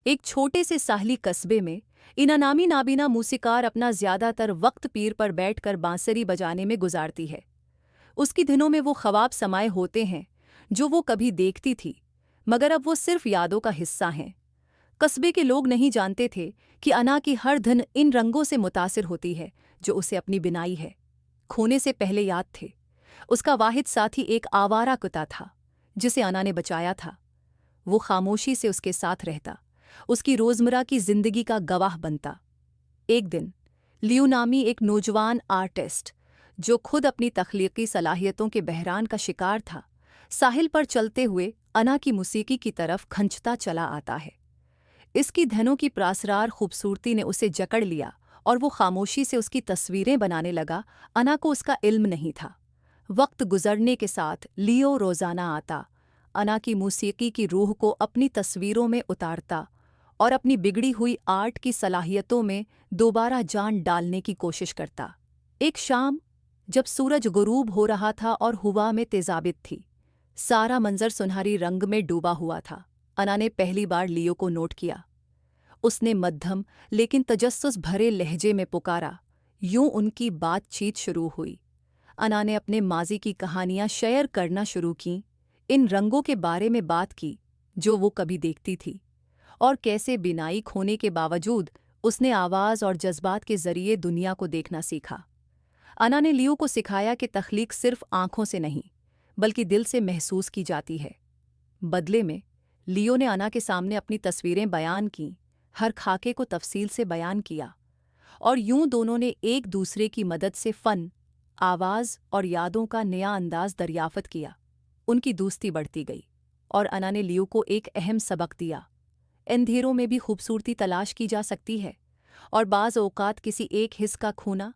एक छोटे से साहली कस्बे में इनानामी नाबीना मूसीकार अपना ज्यादातर वक्त पीर पर बैठकर बांसुरी बजाने में गुजारती है। उसकी दिनों में वो ख्वाब समाये होते हैं जो वो कभी देखती थी, मगर अब वो सिर्फ यादों का हिस्सा हैं। कस्बे के लोग नहीं जानते थे कि अना की हर धन इन रंगों से मुतासिर होती है जो उसे अपनी बिनाई है। खोने से पहले याद थे, उसका वाहिद साथी एक आवारा कुत्ता था जिसे अना ने बचाया था। वो खामोशी से उसके साथ रहता, उसकी रोजमर्रा की जिंदगी का गवाह बनता। एक दिन लियो नामी एक नौजवान आर्टिस्ट, जो खुद अपनी तख्लीकी सलाहियतों के बहरान का शिकार था, साहिल पर चलते हुए अना की मौसीकी की तरफ खंचता चला आता है। इसकी धनों की प्रासरार खूबसूरती ने उसे जकड़ लिया और वो खामोशी से उसकी तस्वीरें बनाने लगा। अना को उसका इल्म नहीं था। वक्त गुजरने के साथ लियो रोज़ाना आता, अना की मौसीकी की रूह को अपनी तस्वीरों में उतारता और अपनी बिगड़ी हुई आर्ट की सलाहियतों में दोबारा जान डालने की कोशिश करता। एक शाम जब सूरज गुरूब हो रहा था और हवा में तेजाबित थी, सारा मंजर सुनहरी रंग में डूबा हुआ था, अना ने पहली बार लियो को नोट किया। उसने मध्यम लेकिन तजस्सुस भरे लहजे में पुकारा। यूं उनकी बातचीत शुरू हुई। अना ने अपने माजी की कहानियां शेयर करना शुरू कीं, इन रंगों के बारे में बात की जो वो कभी देखती थी, और कैसे बिनाई खोने के बावजूद उसने आवाज़ और जज्बात के जरिए दुनिया को देखना सीखा। अना ने लियो को सिखाया कि तख्लीक सिर्फ आंखों से नहीं बल्कि दिल से महसूस की जाती है। बदले में लियो ने अना के सामने अपनी तस्वीरें बयान कीं, हर खाके को तफसील से बयान किया, और यूं दोनों ने एक दूसरे की मदद से फ़न, आवाज़ और यादों का नया अंदाज दरियाफ़त किया। उनकी दोस्ती बढ़ती गई और अना ने लियो को एक अहम सबक दिया। अंधेरों में भी खूबसूरती तलाश की जा सकती है, और बाज़ औक़ात किसी एक हिस्स का खोना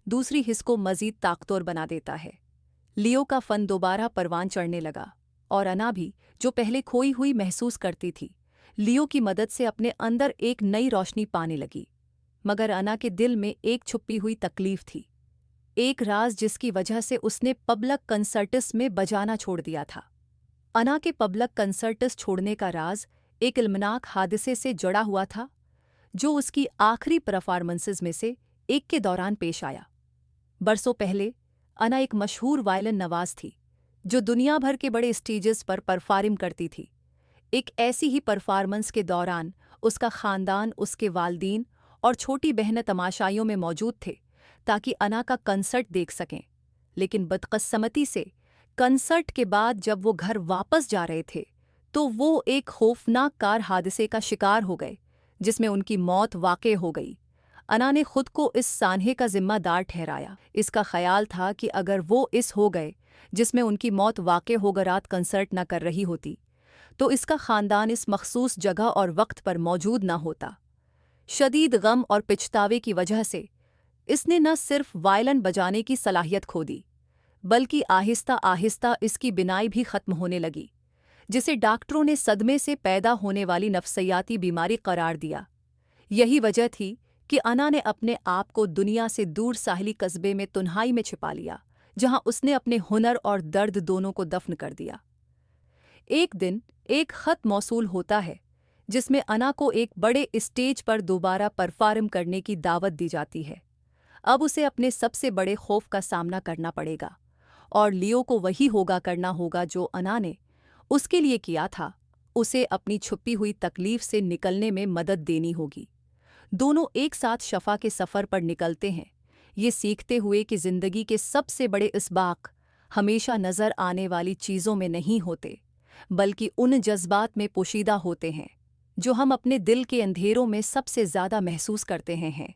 दूसरी हिस्स को मज़ीद ताकतवर बना देता है। लियो का फ़न दोबारा परवान चढ़ने लगा, और अना भी, जो पहले खोई हुई महसूस करती थी, लियो की मदद से अपने अंदर एक नई रोशनी पाने लगी। मगर अना के दिल में एक छुपी हुई तकलीफ थी, एक राज जिसकी वजह से उसने पब्लिक कंसर्ट्स में बजाना छोड़ दिया था। अना के पब्लिक कंसर्ट्स छोड़ने का राज एक इल्मनाक हादसे से जुड़ा हुआ था जो उसकी आखिरी परफॉर्मेंसेस में से एक के दौरान पेश आया। बरसों पहले अना एक मशहूर वायलिन नवाज थी जो दुनिया भर के बड़े स्टेजेस पर परफॉर्म करती थी। एक ऐसी ही परफॉर्मेंस के दौरान उसका ख़ानदान, उसके वालिदैन और छोटी बहनें तमाशाइयों में मौजूद थे ताकि अना का कंसर्ट देख सकें। लेकिन बदकिस्मती से कंसर्ट के बाद जब वो घर वापस जा रहे थे तो वो एक खौफनाक कार हादसे का शिकार हो गए जिसमें उनकी मौत वाक़ई हो गई। अना ने खुद को इस सान्हे का जिम्मेदार ठहराया। इसका ख्याल था कि अगर वो इस हो गए जिसमें उनकी मौत वाक़ई होकर रात कंसर्ट न कर रही होती तो इसका ख़ानदान इस मखसूस जगह और वक्त पर मौजूद न होता। शदीद गम और पिछतावे की वजह से इसने न सिर्फ वायलिन बजाने की सलाहियत खो दी, बल्कि आहिस्ता आहिस्ता इसकी बिनाई भी ख़त्म होने लगी, जिसे डॉक्टरों ने सदमे से पैदा होने वाली नफ्सियाती बीमारी करार दिया। यही वजह थी कि अना ने अपने आप को दुनिया से दूर साहिली कस्बे में तन्हाई में छिपा लिया, जहां उसने अपने हुनर और दर्द दोनों को दफन कर दिया। एक दिन एक ख़त मौसूल होता है जिसमें अना को एक बड़े स्टेज पर दोबारा परफॉर्म करने की दावत दी जाती है। अब उसे अपने सबसे बड़े खौफ का सामना करना पड़ेगा, और लियो को वही करना होगा जो अना ने उसके लिए किया था। उसे अपनी छुपी हुई तकलीफ से निकलने में मदद देनी होगी। दोनों एक साथ शफा के सफ़र पर निकलते हैं, ये सीखते हुए कि ज़िंदगी के सबसे बड़े इसबाक हमेशा नज़र आने वाली चीज़ों में नहीं होते, बल्कि उन जज्बात में पोशीदा होते हैं जो हम अपने दिल के अंधेरों में सबसे ज़्यादा महसूस करते हैं।